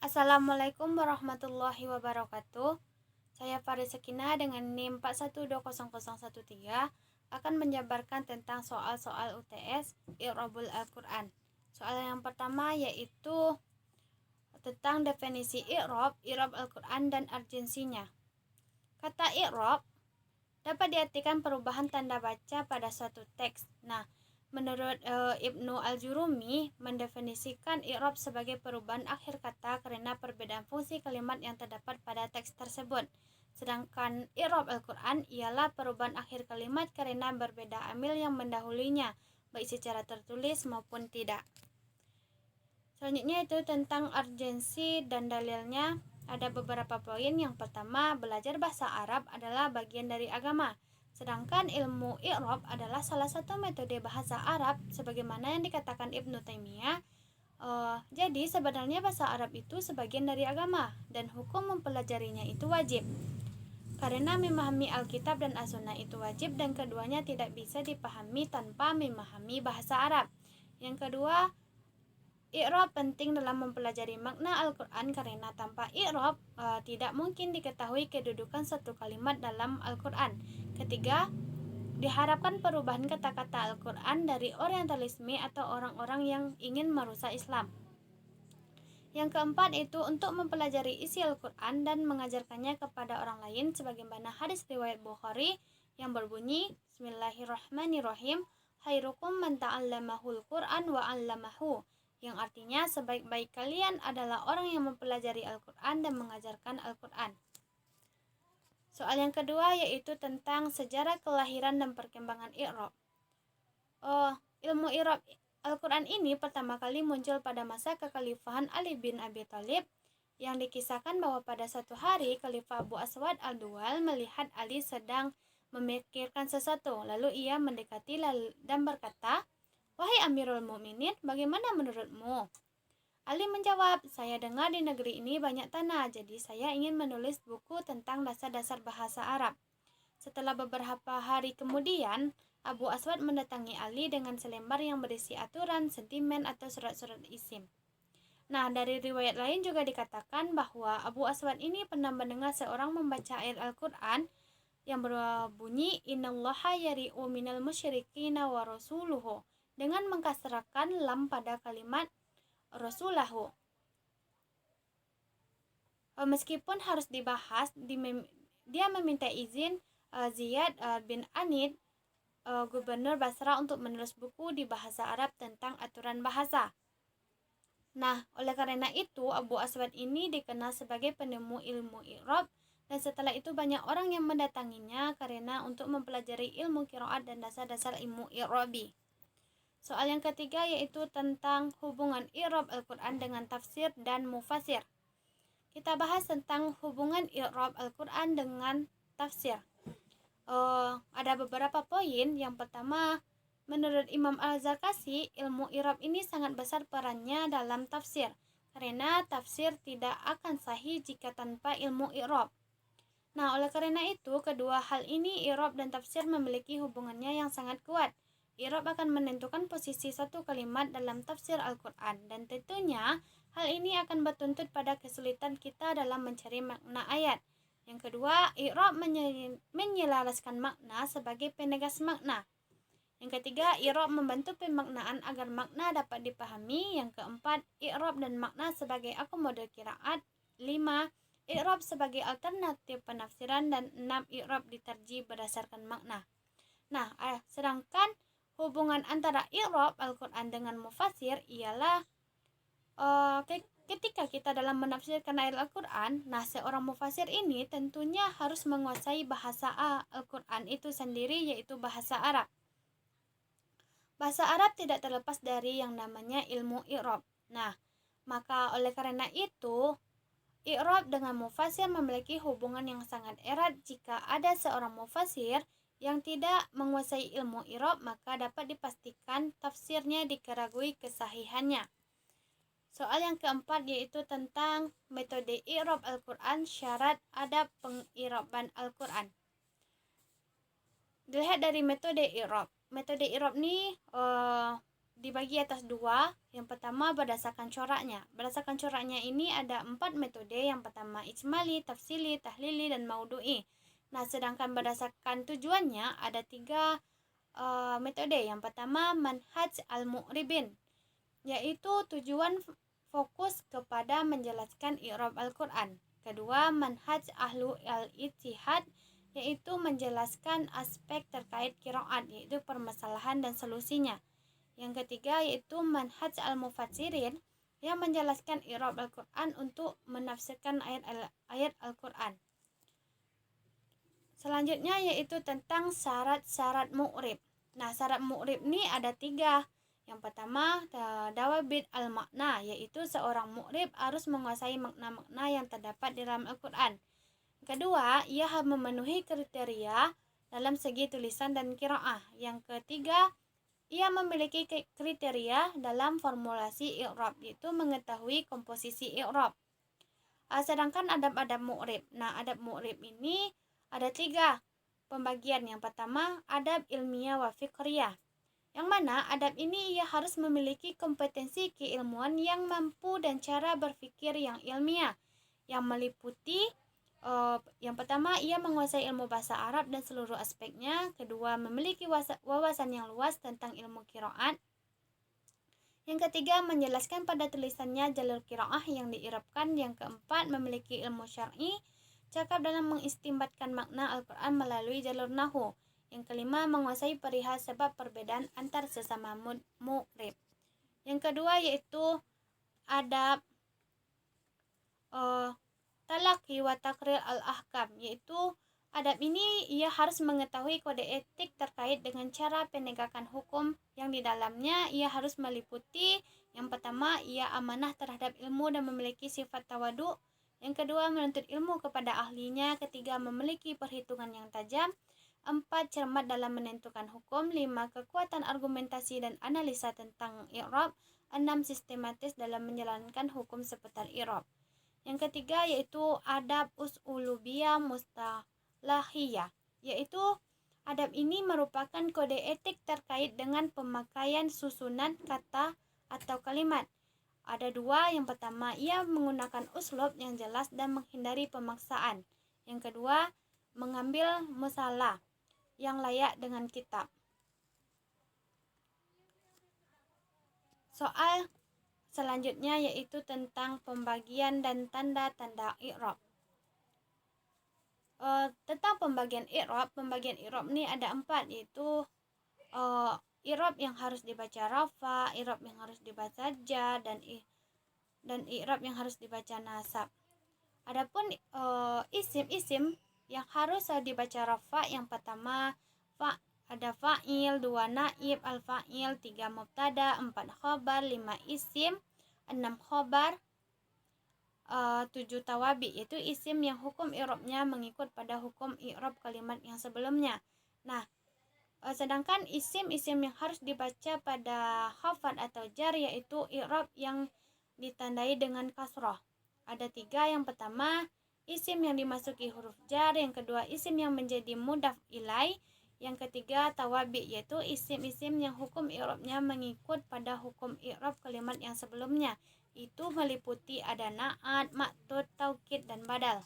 Assalamualaikum warahmatullahi wabarakatuh. Saya Faris Sekina dengan NIM 41200013 akan menjabarkan tentang soal-soal UTS I'rabul Al-Quran. Soal yang pertama yaitu tentang definisi i'rab Al-Quran dan urgensinya. Kata i'rab dapat diartikan perubahan tanda baca pada suatu teks. Nah, menurut Ibnu Al-Jurumi mendefinisikan i'rab sebagai perubahan akhir kata karena perbedaan fungsi kalimat yang terdapat pada teks tersebut. Sedangkan i'rab Al-Quran ialah perubahan akhir kalimat karena berbeda amil yang mendahulunya, baik secara tertulis maupun tidak. Selanjutnya itu tentang urgensi dan dalilnya. Ada beberapa poin. Yang pertama, belajar bahasa Arab adalah bagian dari agama. Sedangkan ilmu i'rab adalah salah satu metode bahasa Arab sebagaimana yang dikatakan Ibnu Taimiyah. Jadi sebenarnya bahasa Arab itu sebagian dari agama dan hukum mempelajarinya itu wajib. Karena memahami Alkitab dan As-Sunnah itu wajib dan keduanya tidak bisa dipahami tanpa memahami bahasa Arab. Yang kedua, i'rab penting dalam mempelajari makna Al-Quran karena tanpa i'rab tidak mungkin diketahui kedudukan satu kalimat dalam Al-Quran. Ketiga, diharapkan perubahan kata-kata Al-Quran dari orientalisme atau orang-orang yang ingin merusak Islam. Yang keempat itu untuk mempelajari isi Al-Quran dan mengajarkannya kepada orang lain sebagaimana hadis riwayat Bukhari yang berbunyi Bismillahirrahmanirrahim, khairukum man ta'allamahul Qur'an wa 'allamahu, yang artinya sebaik-baik kalian adalah orang yang mempelajari Al-Quran dan mengajarkan Al-Quran. Soal yang kedua yaitu tentang sejarah kelahiran dan perkembangan i'rab. Ilmu i'rab Al-Quran ini pertama kali muncul pada masa kekhalifahan Ali bin Abi Thalib, yang dikisahkan bahwa pada suatu hari Khalifah Abu Aswad Al-Dual melihat Ali sedang memikirkan sesuatu, lalu ia mendekati dan berkata, "Wahai Amirul Mukminin, bagaimana menurutmu?" Ali menjawab, "Saya dengar di negeri ini banyak tanah, jadi saya ingin menulis buku tentang dasar-dasar bahasa Arab." Setelah beberapa hari kemudian, Abu Aswad mendatangi Ali dengan selembar yang berisi aturan, sentimen, atau surat-surat isim. Nah, dari riwayat lain juga dikatakan bahwa Abu Aswad ini pernah mendengar seorang membaca ayat Al-Quran yang berbunyi Innallaha yari'u minal musyrikina wa rasuluhu, dengan mengkasrahkan lam pada kalimat rasulahu. Meskipun harus dibahas, dia meminta izin Ziyad bin Anid, gubernur Basra, untuk menulis buku di bahasa Arab tentang aturan bahasa. Nah, oleh karena itu Abu Aswad ini dikenal sebagai penemu ilmu i'rab, dan setelah itu banyak orang yang mendatanginya karena untuk mempelajari ilmu qiraat dan dasar-dasar ilmu i'rabi. Soal yang ketiga yaitu tentang hubungan i'rab Al-Quran dengan tafsir dan mufasir. Kita bahas tentang hubungan i'rab Al-Quran dengan tafsir. Ada beberapa poin. Yang pertama, menurut Imam Al-Zarkasi, ilmu i'rab ini sangat besar perannya dalam tafsir, karena tafsir tidak akan sahih jika tanpa ilmu i'rab. Nah, oleh karena itu, kedua hal ini, i'rab dan tafsir, memiliki hubungannya yang sangat kuat. I'rab akan menentukan posisi satu kalimat dalam tafsir Al-Quran, dan tentunya hal ini akan bertuntut pada kesulitan kita dalam mencari makna ayat. Yang kedua, i'rab menyelaraskan makna sebagai penegas makna. Yang ketiga, i'rab membantu pemaknaan agar makna dapat dipahami. Yang keempat, i'rab dan makna sebagai akomodir qiraat. 5. I'rab sebagai alternatif penafsiran. Dan 6. I'rab diterjih berdasarkan makna. Nah, sedangkan hubungan antara i'rab Al-Quran dengan mufasir ialah ketika kita dalam menafsirkan ayat Al-Quran, nah seorang mufasir ini tentunya harus menguasai bahasa Al-Quran itu sendiri, yaitu bahasa Arab. Bahasa Arab tidak terlepas dari yang namanya ilmu i'rab. Nah, maka oleh karena itu, i'rab dengan mufasir memiliki hubungan yang sangat erat. Jika ada seorang mufasir yang tidak menguasai ilmu i'rab, maka dapat dipastikan tafsirnya dikeragui kesahihannya. Soal yang keempat yaitu tentang metode i'rab Al-Quran, syarat adab peng'iraban Al-Quran. Dilihat dari metode i'rab. Metode i'rab ini dibagi atas dua. Yang pertama berdasarkan coraknya. Berdasarkan coraknya ini ada 4 metode. Yang pertama ijmali, tafsili, tahlili, dan maudu'i. Nah, sedangkan berdasarkan tujuannya ada 3 metode. Yang pertama manhaj al-mu'ribin, yaitu tujuan fokus kepada menjelaskan i'rab Al-Quran. Kedua, manhaj ahlu al-ijtihad, yaitu menjelaskan aspek terkait qiraat, yaitu permasalahan dan solusinya. Yang ketiga yaitu manhaj al-mufassirin, yang menjelaskan i'rab Al-Quran untuk menafsirkan ayat Al-Quran. Selanjutnya yaitu tentang syarat-syarat mu'rib. Nah, syarat mu'rib ini ada 3. Yang pertama, dawabit al-makna, yaitu seorang mu'rib harus menguasai makna-makna yang terdapat di dalam Al-Quran. Kedua, ia harus memenuhi kriteria dalam segi tulisan dan qiraah. Yang ketiga, ia memiliki kriteria dalam formulasi i'rab, yaitu mengetahui komposisi i'rab. Sedangkan adab-adab mu'rib. Nah, adab mu'rib ini ada 3 pembagian. Yang pertama, adab ilmiah wa fikriyah, yang mana adab ini ia harus memiliki kompetensi keilmuan yang mampu dan cara berpikir yang ilmiah, yang meliputi yang pertama, ia menguasai ilmu bahasa Arab dan seluruh aspeknya. Kedua, memiliki wawasan yang luas tentang ilmu qiraat. Yang ketiga, menjelaskan pada tulisannya jalur qiraah yang diirabkan. Yang keempat, memiliki ilmu syar'i, cakap dalam mengistinbatkan makna Al-Quran melalui jalur nahwu. Yang kelima, menguasai perihal sebab perbedaan antar sesama mu'rib. Yang kedua yaitu adab talaqi wa takrir al-ahkam, yaitu adab ini ia harus mengetahui kode etik terkait dengan cara penegakan hukum, yang di dalamnya ia harus meliputi yang pertama, ia amanah terhadap ilmu dan memiliki sifat tawadu. Yang kedua, menuntut ilmu kepada ahlinya. Ketiga, memiliki perhitungan yang tajam. 4. Cermat dalam menentukan hukum. 5. Kekuatan argumentasi dan analisa tentang i'rab. 6. Sistematis dalam menjalankan hukum seputar i'rab. Yang ketiga yaitu adab usulubiyah mustalahiyah, yaitu adab ini merupakan kode etik terkait dengan pemakaian susunan kata atau kalimat. Ada 2. Yang pertama, ia menggunakan uslub yang jelas dan menghindari pemaksaan. Yang kedua, mengambil musalah yang layak dengan kitab. Soal selanjutnya yaitu tentang pembagian dan tanda-tanda i'rab. Tentang pembagian i'rab ini ada 4, yaitu i'rab yang harus dibaca rafa, i'rab yang harus dibaca jar, dan i'rab yang harus dibaca nasab. Adapun isim yang harus dibaca rafa, yang pertama ada fa'il, 2 naib, al-fa'il, 3 mubtada, 4 khobar, 5 isim, 6 khobar, 7 tawabi, yaitu isim yang hukum i'rabnya mengikut pada hukum i'rab kalimat yang sebelumnya. Nah, sedangkan isim-isim yang harus dibaca pada khafad atau jar yaitu i'rab yang ditandai dengan kasrah. Ada 3. Yang pertama, isim yang dimasuki huruf jar. Yang kedua, isim yang menjadi mudhaf ilai. Yang ketiga, tawabi, yaitu isim-isim yang hukum i'rabnya mengikut pada hukum i'rab kalimat yang sebelumnya. Itu meliputi ada na'at, ma'tud, taukid, dan badal.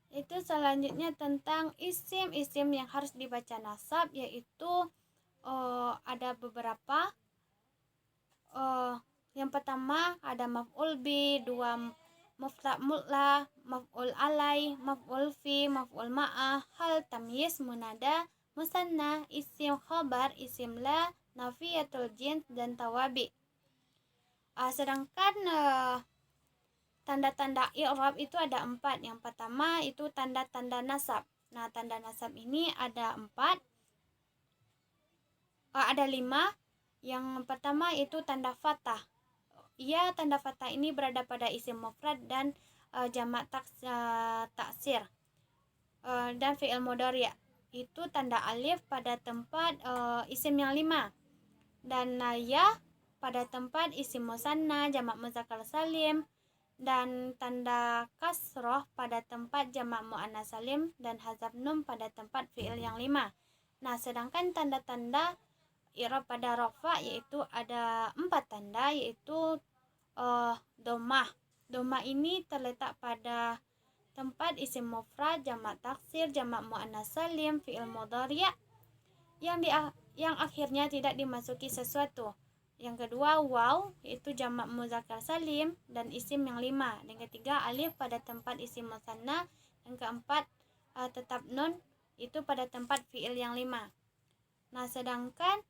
Itu selanjutnya tentang isim-isim yang harus dibaca nasab, yaitu ada beberapa. Yang pertama ada maf'ul bi, 2 maf'ul maf'ul alai, maf'ul fi, maf'ul ma'ah, hal, tamyiz, munada, musanna, isim khabar, isim la, nafiyatul jins, dan tawabi. Sedangkan tanda-tanda i'rab itu ada 4. Yang pertama itu tanda-tanda nasab. Nah, tanda nasab ini ada 4. Ada 5. Yang pertama itu tanda fathah. Tanda fathah ini berada pada isim mufrad dan jamak taksir dan fi'il mudhari'. Itu tanda alif pada tempat isim yang 5, dan ya pada tempat isim musanna, jamak muzakkar salim, dan tanda kasroh pada tempat jamak muannas salim, dan hazaf nun pada tempat fi'il yang 5. Nah, sedangkan tanda-tanda i'rab pada rafa yaitu ada 4 tanda, yaitu dhammah. Dhammah ini terletak pada tempat isim mufrad, jamak taksir, jamak muannas salim, fi'il mudhari' yang akhirnya tidak dimasuki sesuatu. Yang kedua waw, yaitu jamak muzakkar salim dan isim yang 5. Yang ketiga alif pada tempat isim musanna. Yang keempat tetap nun, itu pada tempat fi'il yang 5. Nah, sedangkan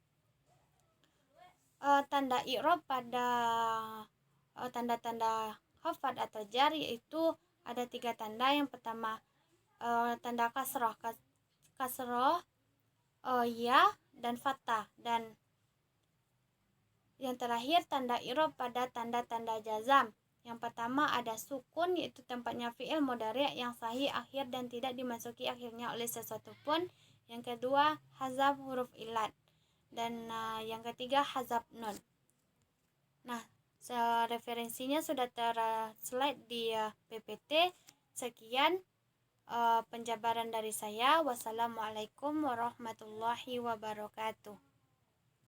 tanda i'rab pada tanda-tanda khafad atau jar yaitu ada 3 tanda. Yang pertama tanda kasrah, ya dan fathah, dan yang terakhir tanda i'rab pada tanda-tanda jazam. Yang pertama ada sukun, yaitu tempatnya fi'il mudhari' yang sahih akhir dan tidak dimasuki akhirnya oleh sesuatu pun. Yang kedua hazaf huruf ilat, dan yang ketiga hazaf nun. Nah, referensinya sudah terslide di PPT. Sekian penjabaran dari saya. Wassalamualaikum warahmatullahi wabarakatuh.